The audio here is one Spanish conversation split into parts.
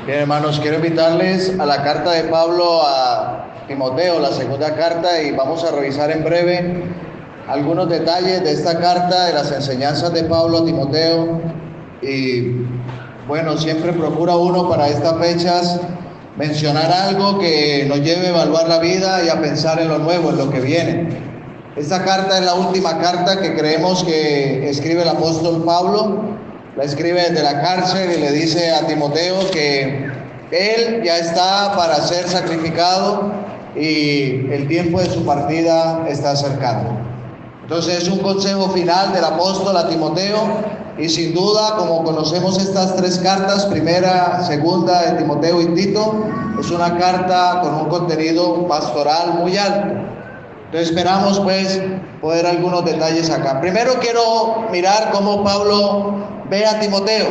Bien, hermanos, quiero invitarles a la carta de Pablo a Timoteo, la segunda carta, y vamos a revisar en breve algunos detalles de esta carta, de las enseñanzas de Pablo a Timoteo. Y bueno, siempre procura uno para estas fechas mencionar algo que nos lleve a evaluar la vida y a pensar en lo nuevo, en lo que viene. Esta carta es la última carta que creemos que escribe el apóstol Pablo. La escribe desde la cárcel y le dice a Timoteo que él ya está para ser sacrificado y el tiempo de su partida está cercano. Entonces es un consejo final del apóstol a Timoteo, y sin duda, como conocemos estas tres cartas, primera, segunda de Timoteo y Tito, es una carta con un contenido pastoral muy alto. Entonces esperamos pues poder algunos detalles acá. Primero quiero mirar cómo Pablo ve a Timoteo.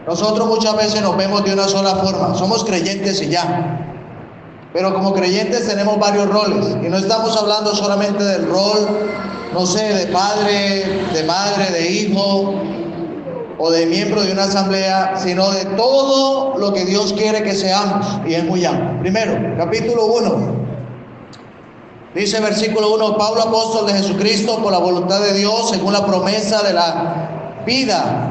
Nosotros muchas veces nos vemos de una sola forma, somos creyentes y ya. Pero como creyentes tenemos varios roles, y no estamos hablando solamente del rol, no sé, de padre, de madre, de hijo o de miembro de una asamblea, sino de todo lo que Dios quiere que seamos, y es muy amplio. Primero, capítulo 1. Dice versículo 1, Pablo, apóstol de Jesucristo, por la voluntad de Dios, según la promesa de la vida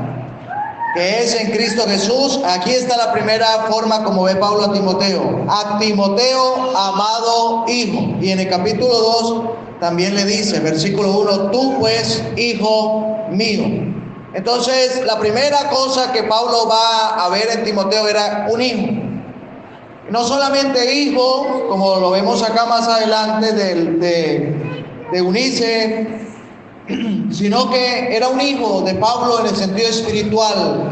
que es en Cristo Jesús. Aquí está la primera forma como ve Pablo a Timoteo. A Timoteo, amado hijo. Y en el capítulo 2 también le dice, versículo 1, tú pues, hijo mío. Entonces, la primera cosa que Pablo va a ver en Timoteo era un hijo. No solamente hijo, como lo vemos acá más adelante de Eunice, sino que era un hijo de Pablo en el sentido espiritual,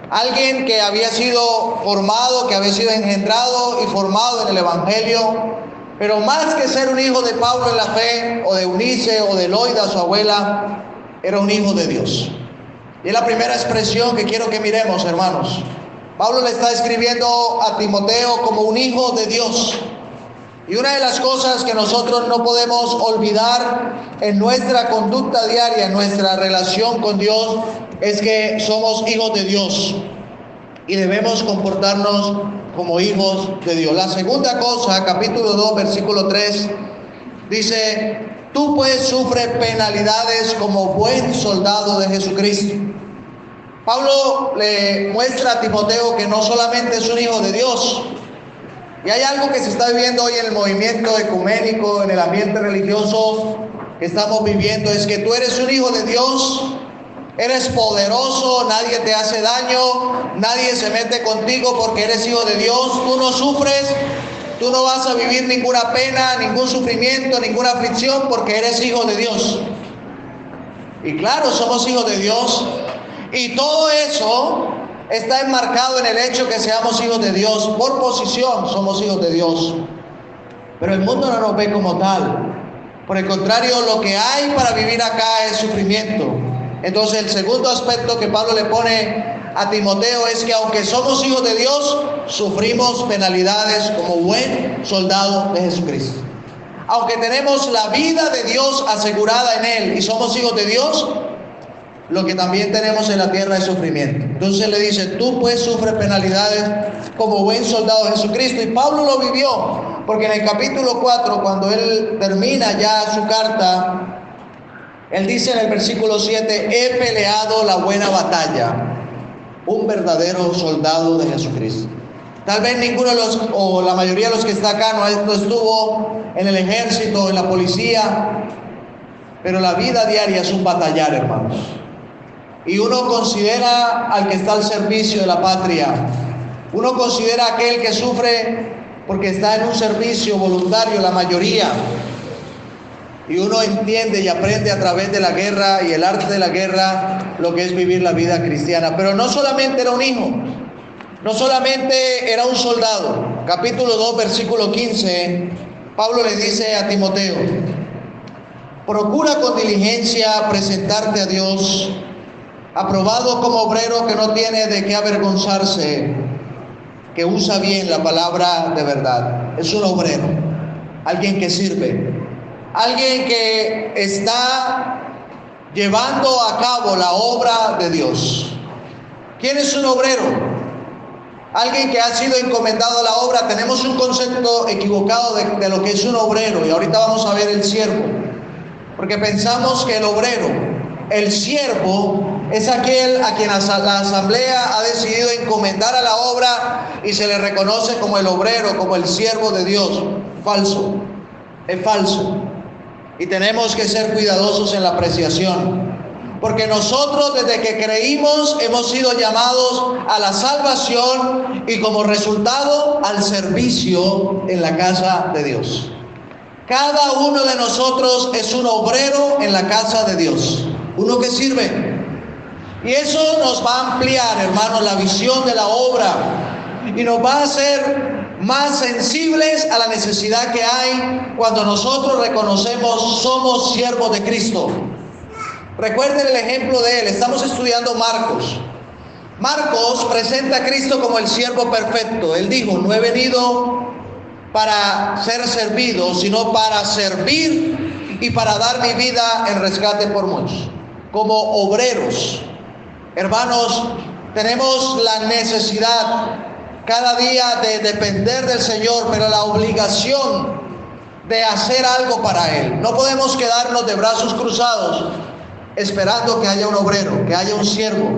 alguien que había sido formado, que había sido engendrado y formado en el Evangelio, pero más que ser un hijo de Pablo en la fe, o de Eunice, o de Loida, su abuela, era un hijo de Dios. Y es la primera expresión que quiero que miremos, hermanos. Pablo le está escribiendo a Timoteo como un hijo de Dios. Y una de las cosas que nosotros no podemos olvidar en nuestra conducta diaria, en nuestra relación con Dios, es que somos hijos de Dios y debemos comportarnos como hijos de Dios. La segunda cosa, capítulo 2, versículo 3, dice, tú pues sufres penalidades como buen soldado de Jesucristo. Pablo le muestra a Timoteo que no solamente es un hijo de Dios. Y hay algo que se está viviendo hoy en el movimiento ecuménico, en el ambiente religioso que estamos viviendo, es que tú eres un hijo de Dios, eres poderoso, nadie te hace daño, nadie se mete contigo porque eres hijo de Dios, tú no sufres, tú no vas a vivir ninguna pena, ningún sufrimiento, ninguna aflicción porque eres hijo de Dios. Y claro, somos hijos de Dios, y todo eso está enmarcado en el hecho que seamos hijos de Dios. Por posición somos hijos de Dios, pero el mundo no nos ve como tal. Por el contrario, lo que hay para vivir acá es sufrimiento. Entonces el segundo aspecto que Pablo le pone a Timoteo es que aunque somos hijos de Dios, sufrimos penalidades como buen soldado de Jesucristo. Aunque tenemos la vida de Dios asegurada en Él y somos hijos de Dios, lo que también tenemos en la tierra es sufrimiento. Entonces le dice, tú pues sufres penalidades como buen soldado de Jesucristo. Y Pablo lo vivió, porque en el capítulo 4, cuando él termina ya su carta, él dice en el versículo 7, he peleado la buena batalla, un verdadero soldado de Jesucristo. Tal vez ninguno de los, o la mayoría de los que está acá no estuvo en el ejército, en la policía, pero la vida diaria es un batallar, hermanos. Y uno considera al que está al servicio de la patria, uno considera a aquel que sufre porque está en un servicio voluntario, la mayoría, y uno entiende y aprende a través de la guerra y el arte de la guerra lo que es vivir la vida cristiana. Pero no solamente era un hijo, no solamente era un soldado. Capítulo 2, versículo 15, Pablo le dice a Timoteo, procura con diligencia presentarte a Dios, aprobado como obrero que no tiene de qué avergonzarse, que usa bien la palabra de verdad. Es un obrero, alguien que sirve, alguien que está llevando a cabo la obra de Dios. ¿Quién es un obrero? alguien que ha sido encomendado a la obra, tenemos un concepto equivocado de lo que es un obrero, y ahorita vamos a ver el siervo, porque pensamos que el obrero, el siervo, es aquel a quien la asamblea ha decidido encomendar a la obra y se le reconoce como el obrero, como el siervo de Dios. Falso, es falso. Y tenemos que ser cuidadosos en la apreciación, porque nosotros desde que creímos hemos sido llamados a la salvación y como resultado al servicio en la casa de Dios. Cada uno de nosotros es un obrero en la casa de Dios, uno que sirve. Y eso nos va a ampliar, hermanos, la visión de la obra y nos va a hacer más sensibles a la necesidad que hay cuando nosotros reconocemos somos siervos de Cristo. Recuerden el ejemplo de él. Estamos estudiando Marcos. Marcos presenta a Cristo como el siervo perfecto. Él dijo: no he venido para ser servido, sino para servir y para dar mi vida en rescate por muchos. Como obreros, hermanos, tenemos la necesidad cada día de depender del Señor, pero la obligación de hacer algo para Él. No podemos quedarnos de brazos cruzados esperando que haya un obrero, que haya un siervo,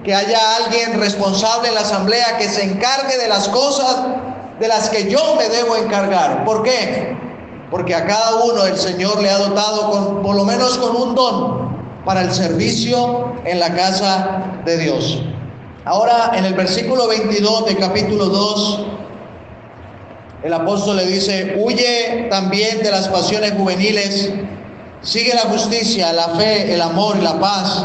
que haya alguien responsable en la asamblea que se encargue de las cosas de las que yo me debo encargar. ¿Por qué? Porque a cada uno el Señor le ha dotado por lo menos con un don para el servicio en la casa de Dios. Ahora, en el versículo 22 del capítulo 2, el apóstol le dice: huye también de las pasiones juveniles, sigue la justicia, la fe, el amor y la paz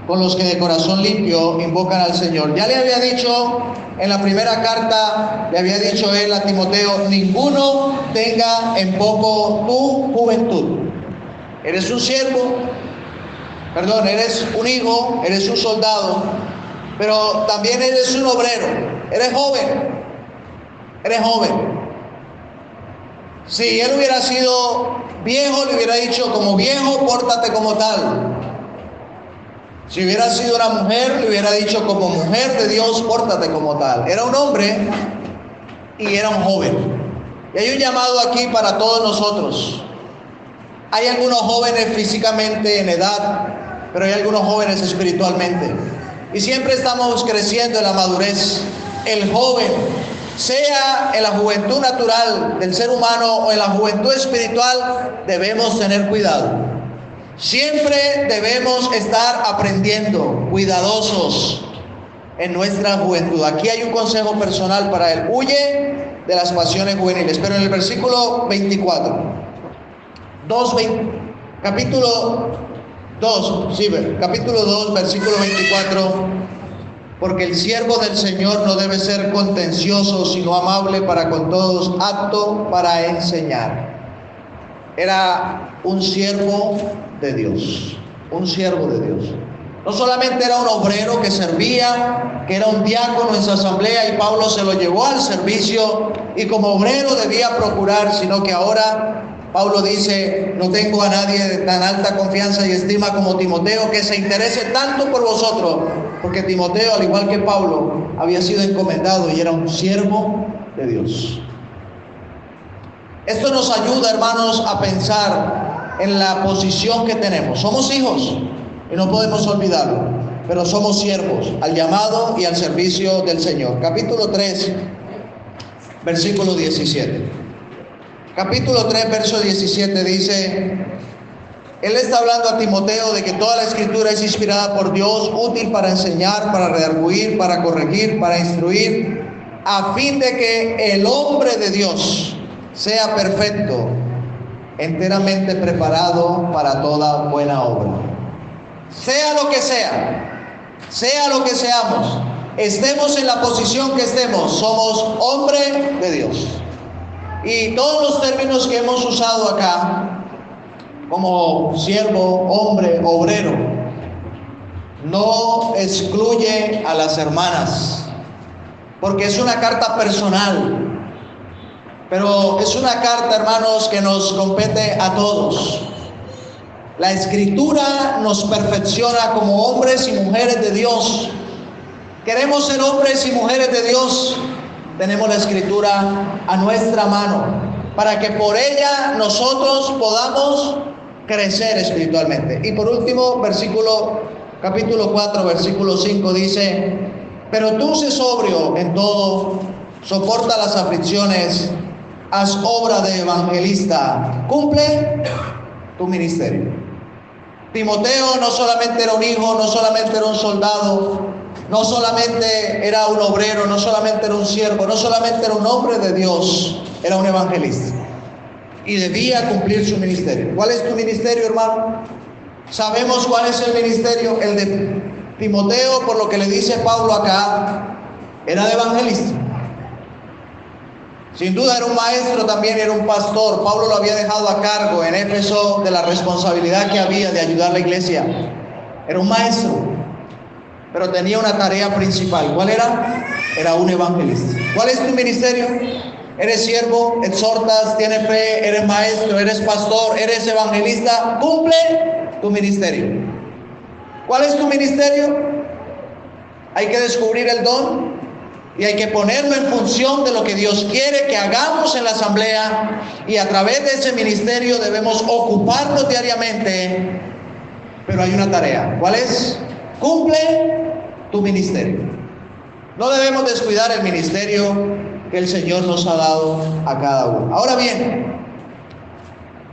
con los que de corazón limpio invocan al Señor. Ya le había dicho en la primera carta, le había dicho él a Timoteo: ninguno tenga en poco tu juventud. Eres un siervo, eres un hijo, eres un soldado, pero también eres un obrero, eres joven. Si él hubiera sido viejo, le hubiera dicho: como viejo, pórtate como tal. Si hubiera sido una mujer, le hubiera dicho: como mujer de Dios, pórtate como tal. Era un hombre y era un joven. Y hay un llamado aquí para todos nosotros. Hay algunos jóvenes físicamente en edad, pero hay algunos jóvenes espiritualmente. Y siempre estamos creciendo en la madurez. El joven, sea en la juventud natural del ser humano o en la juventud espiritual, debemos tener cuidado. Siempre debemos estar aprendiendo, cuidadosos en nuestra juventud. Aquí hay un consejo personal para él: huye de las pasiones juveniles. Pero en el versículo 24, capítulo 2, versículo 24: porque el siervo del Señor no debe ser contencioso, sino amable para con todos, apto para enseñar. Era un siervo de Dios, un siervo de Dios. No solamente era un obrero que servía, que era un diácono en su asamblea y Pablo se lo llevó al servicio y como obrero debía procurar, sino que ahora Pablo dice: no tengo a nadie de tan alta confianza y estima como Timoteo, que se interese tanto por vosotros, porque Timoteo, al igual que Pablo, había sido encomendado y era un siervo de Dios. Esto nos ayuda, hermanos, a pensar en la posición que tenemos. Somos hijos y no podemos olvidarlo, pero somos siervos al llamado y al servicio del Señor. Capítulo 3, versículo 17. Capítulo 3, verso 17 dice: él está hablando a Timoteo de que toda la escritura es inspirada por Dios, útil para enseñar, para redarguir, para corregir, para instruir, a fin de que el hombre de Dios sea perfecto, enteramente preparado para toda buena obra. Sea lo que seamos, estemos en la posición que estemos, somos hombre de Dios. Y todos los términos que hemos usado acá, como siervo, hombre, obrero, no excluye a las hermanas, porque es una carta personal. Pero es una carta, hermanos, que nos compete a todos. La Escritura nos perfecciona como hombres y mujeres de Dios. Queremos ser hombres y mujeres de Dios. Tenemos la Escritura a nuestra mano para que por ella nosotros podamos crecer espiritualmente. Y por último, capítulo 4, versículo 5 dice: pero tú sé sobrio en todo, soporta las aflicciones, haz obra de evangelista, cumple tu ministerio. Timoteo no solamente era un hijo, no solamente era un soldado, no solamente era un obrero, no solamente era un siervo, no solamente era un hombre de Dios, era un evangelista. Y debía cumplir su ministerio. ¿Cuál es tu ministerio, hermano? Sabemos cuál es el ministerio. El de Timoteo, por lo que le dice Pablo acá, era de evangelista. Sin duda era un maestro, también era un pastor. Pablo lo había dejado a cargo en Éfeso de la responsabilidad que había de ayudar a la iglesia. Era un maestro, pero tenía una tarea principal. ¿Cuál era? Era un evangelista. ¿Cuál es tu ministerio? Eres siervo, exhortas, tienes fe, eres maestro, eres pastor, eres evangelista. Cumple tu ministerio. ¿Cuál es tu ministerio? Hay que descubrir el don y hay que ponerlo en función de lo que Dios quiere que hagamos en la asamblea, y a través de ese ministerio debemos ocuparnos diariamente. Pero hay una tarea. ¿Cuál es? Cumple tu ministerio. No debemos descuidar el ministerio que el Señor nos ha dado a cada uno. Ahora bien,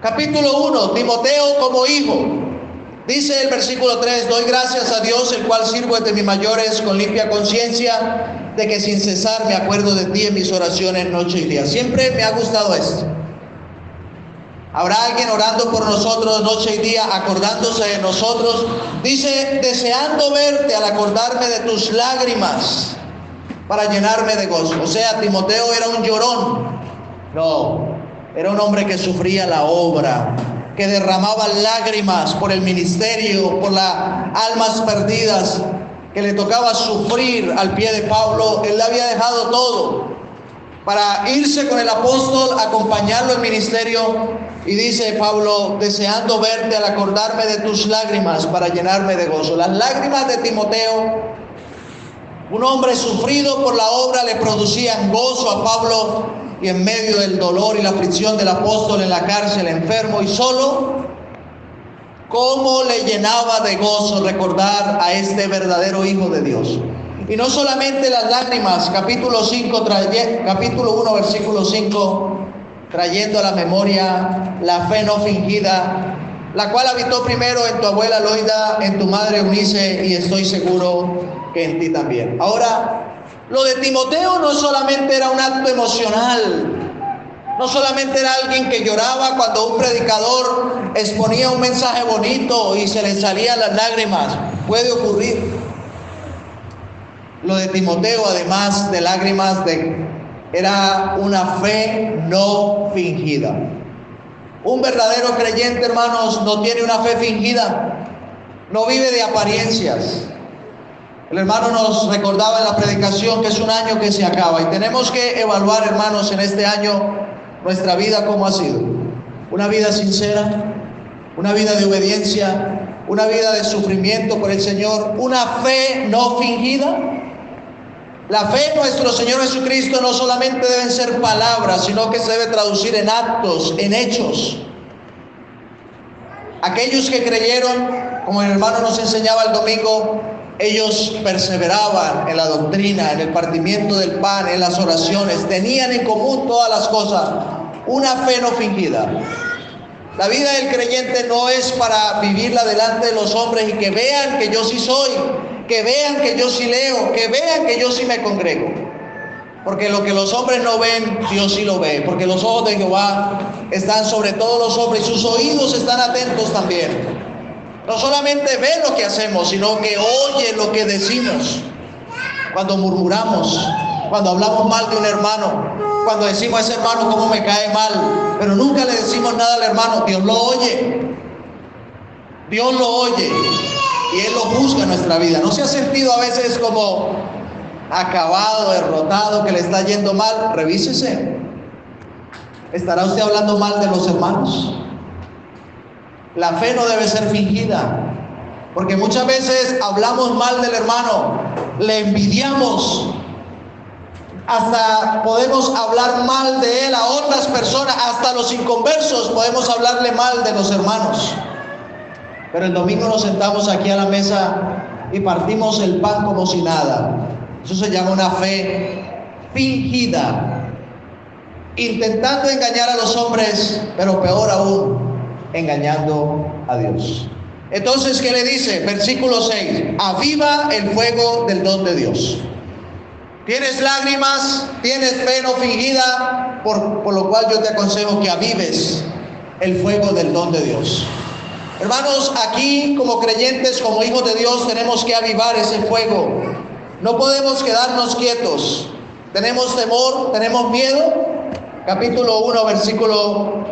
capítulo 1, Timoteo como hijo. Dice el versículo 3: doy gracias a Dios, el cual sirvo desde mis mayores con limpia conciencia, de que sin cesar me acuerdo de ti en mis oraciones noche y día. Siempre me ha gustado esto. Habrá alguien orando por nosotros noche y día, acordándose de nosotros. Dice: deseando verte al acordarme de tus lágrimas, para llenarme de gozo. O sea, Timoteo era un llorón. No, era un hombre que sufría la obra, que derramaba lágrimas por el ministerio, por las almas perdidas, que le tocaba sufrir al pie de Pablo. Él le había dejado todo para irse con el apóstol, acompañarlo en ministerio. Y dice Pablo: deseando verte al acordarme de tus lágrimas, para llenarme de gozo. Las lágrimas de Timoteo, un hombre sufrido por la obra, le producían gozo a Pablo, y en medio del dolor y la aflicción del apóstol en la cárcel, enfermo y solo, cómo le llenaba de gozo recordar a este verdadero hijo de Dios. Y no solamente las lágrimas. Capítulo 1, versículo 5, trayendo a la memoria la fe no fingida, la cual habitó primero en tu abuela Loida, en tu madre Eunice, y estoy seguro que en ti también. Ahora, lo de Timoteo no solamente era un acto emocional, no solamente era alguien que lloraba cuando un predicador exponía un mensaje bonito y se le salían las lágrimas. Puede ocurrir. Lo de Timoteo, además de lágrimas, era una fe no fingida. Un verdadero creyente, hermanos, no tiene una fe fingida, no vive de apariencias. El hermano nos recordaba en la predicación que es un año que se acaba, y tenemos que evaluar, hermanos, en este año nuestra vida cómo ha sido. Una vida sincera, una vida de obediencia, una vida de sufrimiento por el Señor, una fe no fingida. La fe en nuestro Señor Jesucristo no solamente deben ser palabras, sino que se debe traducir en actos, en hechos. Aquellos que creyeron, como el hermano nos enseñaba el domingo, ellos perseveraban en la doctrina, en el partimiento del pan, en las oraciones, tenían en común todas las cosas, una fe no fingida. La vida del creyente no es para vivirla delante de los hombres y que vean que yo sí soy, que vean que yo sí leo, que vean que yo sí me congrego. Porque lo que los hombres no ven, Dios sí lo ve. Porque los ojos de Jehová están sobre todos los hombres y sus oídos están atentos también. No solamente ve lo que hacemos, sino que oye lo que decimos. Cuando murmuramos, cuando hablamos mal de un hermano, cuando decimos: ese hermano cómo me cae mal, pero nunca le decimos nada al hermano, Dios lo oye. Dios lo oye y Él lo juzga en nuestra vida. ¿No se ha sentido a veces como acabado, derrotado, que le está yendo mal? Revísese. ¿Estará usted hablando mal de los hermanos? La fe no debe ser fingida, porque muchas veces hablamos mal del hermano, le envidiamos, hasta podemos hablar mal de él a otras personas, hasta los inconversos podemos hablarle mal de los hermanos. Pero el domingo nos sentamos aquí a la mesa y partimos el pan como si nada. Eso se llama una fe fingida, intentando engañar a los hombres, pero peor aún, engañando a Dios. Entonces, ¿qué le dice? Versículo 6: aviva el fuego del don de Dios. Tienes lágrimas, tienes fe no fingida, por lo cual yo te aconsejo que avives el fuego del don de Dios. Hermanos, aquí como creyentes, como hijos de Dios, tenemos que avivar ese fuego. No podemos quedarnos quietos. Tenemos temor, tenemos miedo. Capítulo 1, versículo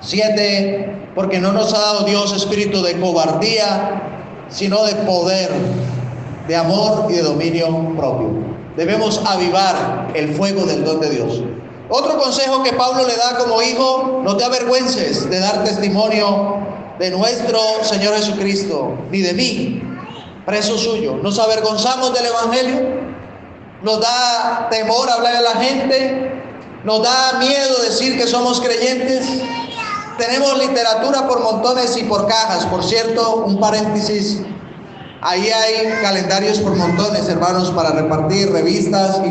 7: porque no nos ha dado Dios espíritu de cobardía, sino de poder, de amor y de dominio propio. Debemos avivar el fuego del don de Dios. Otro consejo que Pablo le da como hijo: no te avergüences de dar testimonio de nuestro Señor Jesucristo, ni de mí, preso suyo. Nos avergonzamos del Evangelio, nos da temor hablar a la gente, nos da miedo decir que somos creyentes. Tenemos literatura por montones y por cajas. Por cierto, un paréntesis: ahí hay calendarios por montones, hermanos, para repartir, revistas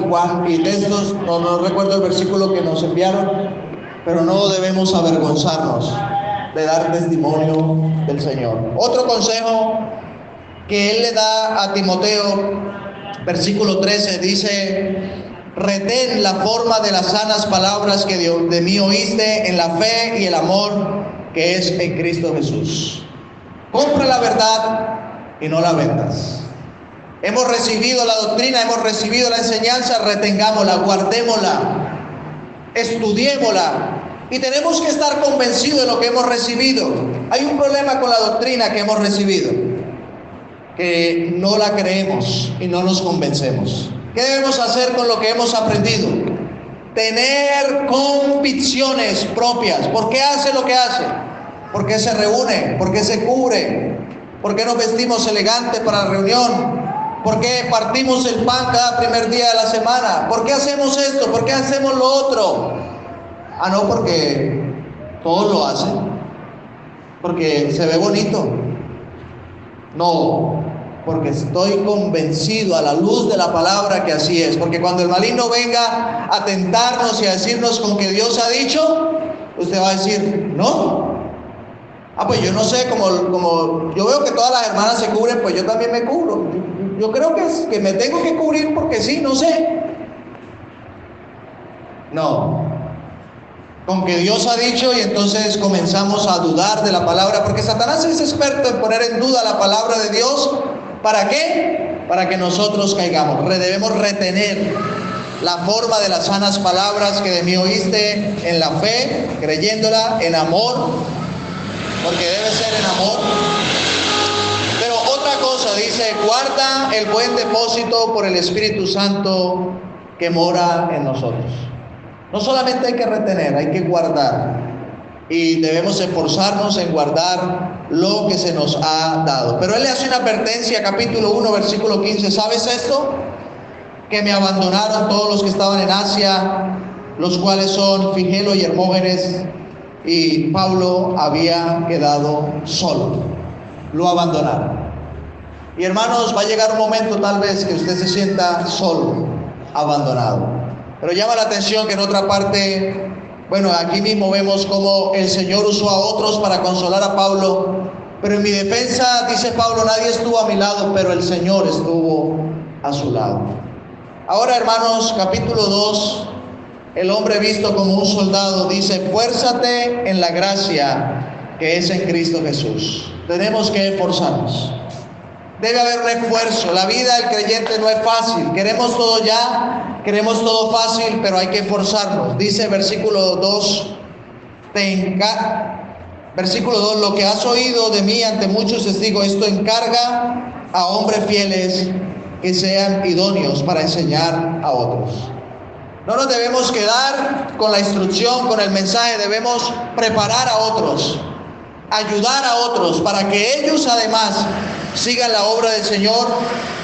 y textos. No recuerdo el versículo que nos enviaron, pero no debemos avergonzarnos de dar testimonio del Señor. Otro consejo que él le da a Timoteo, versículo 13, dice: retén la forma de las sanas palabras que de mí oíste en la fe y el amor que es en Cristo Jesús. Compra la verdad y no la vendas. Hemos recibido la doctrina, hemos recibido la enseñanza, retengámosla, guardémosla, estudiémosla, y tenemos que estar convencidos de lo que hemos recibido. Hay un problema con la doctrina que hemos recibido, que no la creemos y no nos convencemos. ¿Qué debemos hacer con lo que hemos aprendido? Tener convicciones propias. ¿Por qué hace lo que hace? ¿Por qué se reúne? ¿Por qué se cubre? ¿Por qué nos vestimos elegantes para la reunión? ¿Por qué partimos el pan cada primer día de la semana? ¿Por qué hacemos esto? ¿Por qué hacemos lo otro? No, porque todos lo hacen, porque se ve bonito. No, porque estoy convencido a la luz de la palabra que así es. Porque cuando el maligno venga a tentarnos y a decirnos con que Dios ha dicho, usted va a decir: no. Pues yo no sé, como yo veo que todas las hermanas se cubren, pues yo también me cubro. Yo creo que me tengo que cubrir porque sí, no sé. No. Con que Dios ha dicho, y entonces comenzamos a dudar de la palabra, porque Satanás es experto en poner en duda la palabra de Dios. ¿Para qué? Para que nosotros caigamos. Debemos retener la forma de las sanas palabras que de mí oíste en la fe, creyéndola en amor, porque debe ser en amor. Pero otra cosa dice: guarda el buen depósito por el Espíritu Santo que mora en nosotros. No solamente hay que retener, hay que guardar. Y debemos esforzarnos en guardar lo que se nos ha dado. Pero él le hace una advertencia, capítulo 1, versículo 15. ¿Sabes esto? Que me abandonaron todos los que estaban en Asia, los cuales son Figelo y Hermógenes, y Pablo había quedado solo. Lo abandonaron. Y hermanos, va a llegar un momento tal vez que usted se sienta solo, abandonado. Pero llama la atención que en otra parte, aquí mismo vemos cómo el Señor usó a otros para consolar a Pablo. Pero en mi defensa, dice Pablo, nadie estuvo a mi lado, pero el Señor estuvo a su lado. Ahora, hermanos, capítulo 2, el hombre visto como un soldado dice: esfuérzate en la gracia que es en Cristo Jesús. Tenemos que esforzarnos. Debe haber un esfuerzo. La vida del creyente no es fácil. Queremos todo ya, queremos todo fácil, pero hay que esforzarnos. Dice versículo 2, versículo 2: lo que has oído de mí ante muchos testigos, esto encarga a hombres fieles que sean idóneos para enseñar a otros. No nos debemos quedar con la instrucción, con el mensaje. Debemos preparar a otros, ayudar a otros, para que ellos además sigan la obra del Señor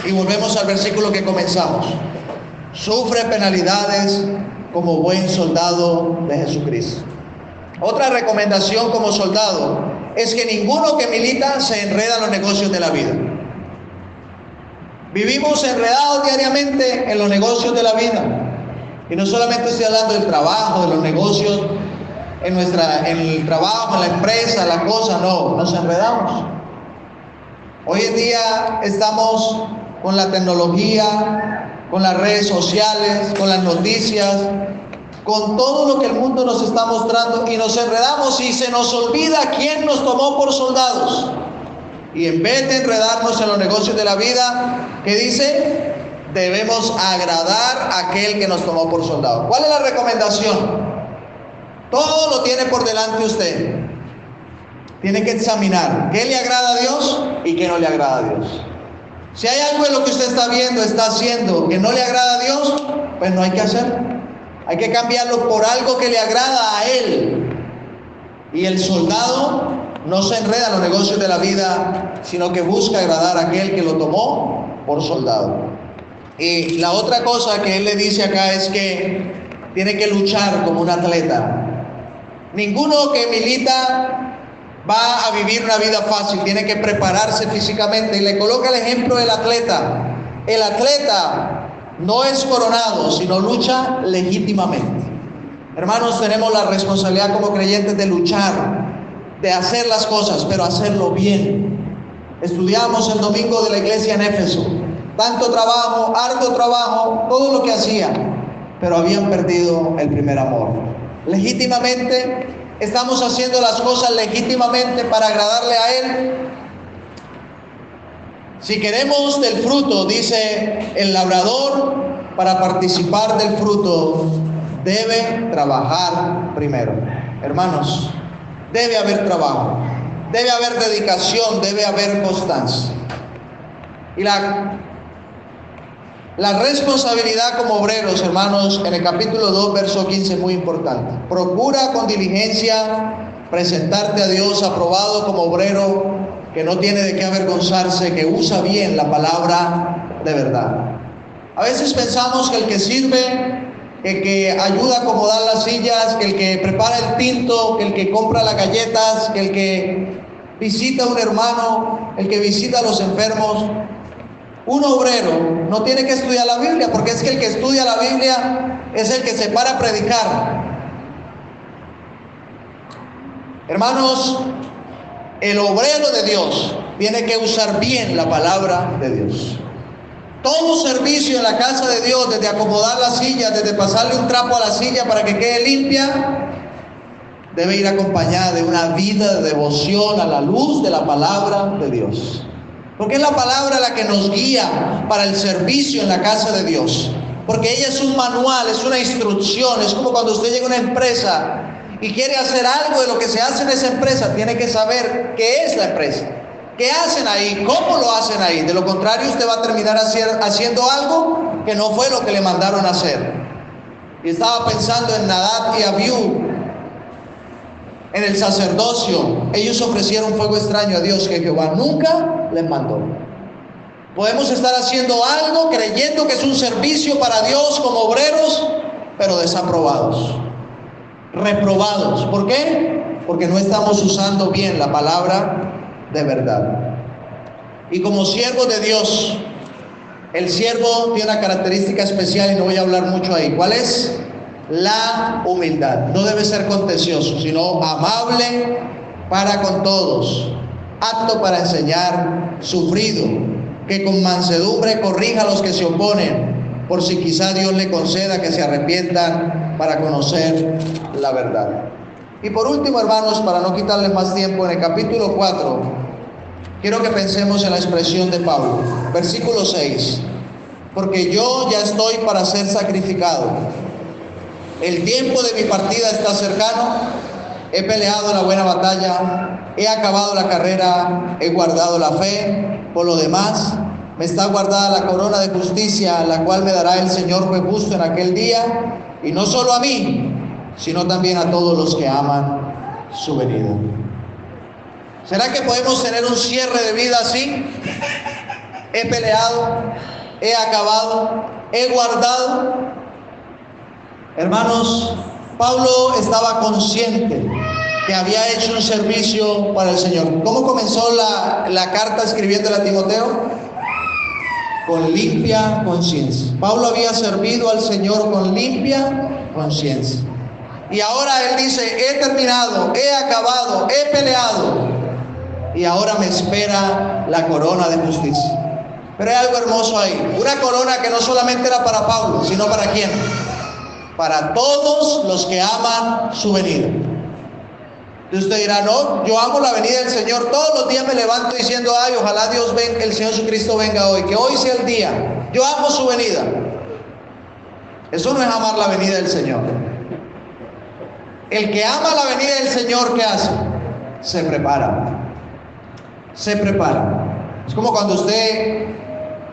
y volvemos al versículo que comenzamos. Sufre penalidades como buen soldado de Jesucristo. Otra recomendación como soldado es que ninguno que milita se enreda en los negocios de la vida. Vivimos enredados diariamente en los negocios de la vida. Y no solamente estoy hablando del trabajo, de los negocios, en el trabajo, en la empresa, la cosa, no, nos enredamos. Hoy en día estamos con la tecnología, con las redes sociales, con las noticias, con todo lo que el mundo nos está mostrando y nos enredamos y se nos olvida quién nos tomó por soldados. Y en vez de enredarnos en los negocios de la vida, ¿qué dice? Debemos agradar a aquel que nos tomó por soldados. ¿Cuál es la recomendación? Todo lo tiene por delante usted. Tiene que examinar qué le agrada a Dios y qué no le agrada a Dios. Si hay algo en lo que usted está viendo, está haciendo, que no le agrada a Dios, pues no hay que hacerlo. Hay que cambiarlo por algo que le agrada a Él. Y el soldado no se enreda en los negocios de la vida, sino que busca agradar a aquel que lo tomó por soldado. Y la otra cosa que Él le dice acá es que tiene que luchar como un atleta. Ninguno que milita va a vivir una vida fácil, tiene que prepararse físicamente. Y le coloca el ejemplo del atleta. El atleta no es coronado, sino lucha legítimamente. Hermanos, tenemos la responsabilidad como creyentes de luchar, de hacer las cosas, pero hacerlo bien. Estudiamos el domingo de la iglesia en Éfeso. Tanto trabajo, harto trabajo, todo lo que hacían, pero habían perdido el primer amor. Legítimamente, estamos haciendo las cosas legítimamente para agradarle a Él. Si queremos del fruto, dice el labrador, para participar del fruto, debe trabajar primero. Hermanos, debe haber trabajo, debe haber dedicación, debe haber constancia. Y la responsabilidad como obreros, hermanos, en el capítulo 2, verso 15, es muy importante. Procura con diligencia presentarte a Dios aprobado como obrero que no tiene de qué avergonzarse, que usa bien la palabra de verdad. A veces pensamos que el que sirve, el que ayuda a acomodar las sillas, que el que prepara el tinto, que el que compra las galletas, que el que visita a un hermano, el que visita a los enfermos, un obrero no tiene que estudiar la Biblia, porque es que el que estudia la Biblia es el que se para a predicar. Hermanos, el obrero de Dios tiene que usar bien la palabra de Dios. Todo servicio en la casa de Dios, desde acomodar la silla, desde pasarle un trapo a la silla para que quede limpia, debe ir acompañada de una vida de devoción a la luz de la palabra de Dios. Porque es la palabra la que nos guía para el servicio en la casa de Dios. Porque ella es un manual, es una instrucción. Es como cuando usted llega a una empresa y quiere hacer algo de lo que se hace en esa empresa, tiene que saber qué es la empresa, qué hacen ahí, cómo lo hacen ahí. De lo contrario, usted va a terminar haciendo algo que no fue lo que le mandaron a hacer. Y estaba pensando en Nadab y Abiú, en el sacerdocio. Ellos ofrecieron fuego extraño a Dios que Jehová nunca les mandó. Podemos estar haciendo algo creyendo que es un servicio para Dios como obreros, pero desaprobados, reprobados. ¿Por qué? Porque no estamos usando bien la palabra de verdad. Y como siervos de Dios, el siervo tiene una característica especial y no voy a hablar mucho ahí. ¿Cuál es? La humildad. No debe ser contencioso, sino amable para con todos, apto para enseñar, sufrido, que con mansedumbre corrija a los que se oponen, por si quizá Dios le conceda que se arrepientan para conocer la verdad. Y por último, hermanos, para no quitarles más tiempo, en el capítulo 4, quiero que pensemos en la expresión de Pablo. Versículo 6. Porque yo ya estoy para ser sacrificado. El tiempo de mi partida está cercano. He peleado la buena batalla. He acabado la carrera. He guardado la fe. Por lo demás, me está guardada la corona de justicia, la cual me dará el Señor juez justo en aquel día. Y no solo a mí, sino también a todos los que aman su venida. ¿Será que podemos tener un cierre de vida así? He peleado, he acabado, he guardado. Hermanos, Pablo estaba consciente que había hecho un servicio para el Señor. ¿Cómo comenzó la carta escribiéndola a Timoteo? Con limpia conciencia. Pablo había servido al Señor con limpia conciencia. Y ahora él dice, he terminado, he acabado, he peleado. Y ahora me espera la corona de justicia. Pero hay algo hermoso ahí. Una corona que no solamente era para Pablo, sino para ¿quién? Para todos los que aman su venida. Y usted dirá, no, yo amo la venida del Señor. Todos los días me levanto diciendo, ay, ojalá Dios venga, el Señor Jesucristo venga hoy. Que hoy sea el día. Yo amo su venida. Eso no es amar la venida del Señor. El que ama la venida del Señor, ¿qué hace? Se prepara. Se prepara. Es como cuando usted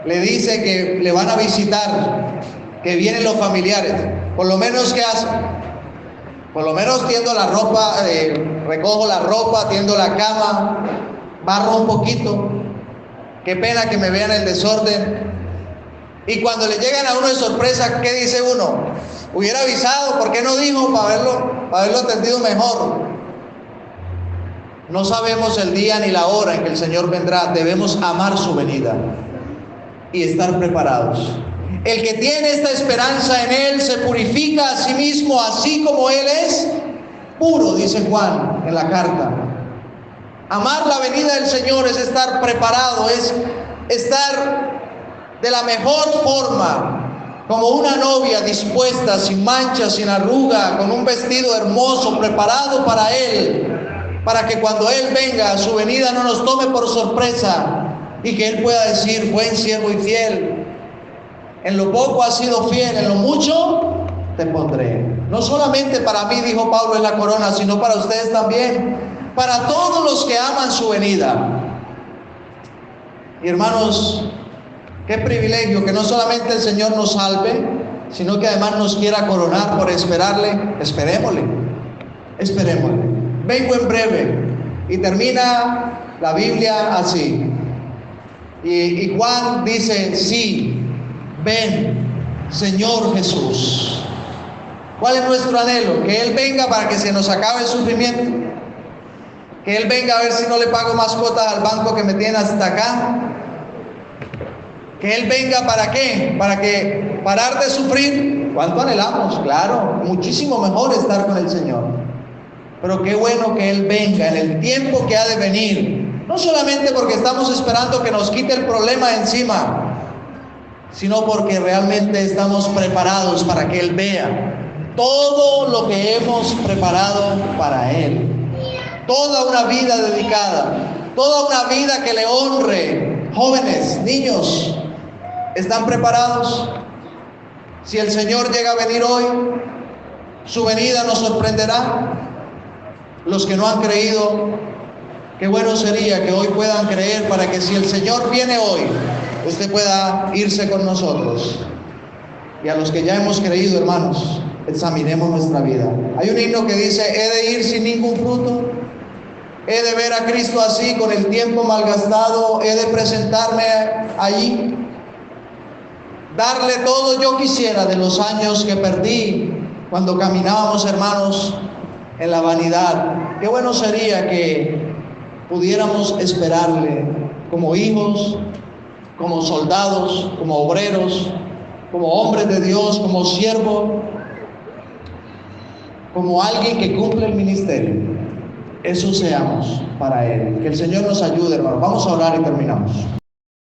le dice que le van a visitar, que vienen los familiares. Por lo menos, ¿qué hace? Por lo menos tiendo la ropa, recojo la ropa, tiendo la cama, barro un poquito. Qué pena que me vean el desorden. Y cuando le llegan a uno de sorpresa, ¿qué dice uno? Hubiera avisado, ¿por qué no dijo? Para haberlo atendido mejor. No sabemos el día ni la hora en que el Señor vendrá. Debemos amar su venida y estar preparados. El que tiene esta esperanza en Él se purifica a sí mismo, así como Él es puro, dice Juan en la carta. Amar la venida del Señor es estar preparado, es estar de la mejor forma, como una novia dispuesta, sin mancha, sin arruga, con un vestido hermoso, preparado para Él, para que cuando Él venga, su venida no nos tome por sorpresa y que Él pueda decir, buen siervo y fiel. En lo poco has sido fiel, en lo mucho te pondré. No solamente para mí, dijo Pablo, es la corona, sino para ustedes también, para todos los que aman su venida. Y hermanos, qué privilegio que no solamente el Señor nos salve, sino que además nos quiera coronar por esperarle. Esperémosle. Vengo en breve. Y termina la Biblia así. Y Juan dice, sí, ven, Señor Jesús. ¿Cuál es nuestro anhelo? Que Él venga para que se nos acabe el sufrimiento. Que Él venga a ver si no le pago más cuotas al banco que me tiene hasta acá. Que Él venga ¿para qué? Para que parar de sufrir. ¿Cuánto anhelamos? Claro, muchísimo mejor estar con el Señor. Pero qué bueno que Él venga en el tiempo que ha de venir. No solamente porque estamos esperando que nos quite el problema encima, sino porque realmente estamos preparados para que Él vea todo lo que hemos preparado para Él. Toda una vida dedicada, toda una vida que le honre. Jóvenes, niños, ¿están preparados? Si el Señor llega a venir hoy, su venida nos sorprenderá. Los que no han creído, qué bueno sería que hoy puedan creer para que si el Señor viene hoy, usted pueda irse con nosotros. Y a los que ya hemos creído, hermanos, examinemos nuestra vida. Hay un himno que dice, he de ir sin ningún fruto, he de ver a Cristo así, con el tiempo malgastado, he de presentarme allí, darle todo yo quisiera de los años que perdí cuando caminábamos, hermanos, en la vanidad. Qué bueno sería que pudiéramos esperarle como hijos, como soldados, como obreros, como hombres de Dios, como siervo, como alguien que cumple el ministerio. Eso seamos para Él. Que el Señor nos ayude, hermanos. Vamos a orar y terminamos.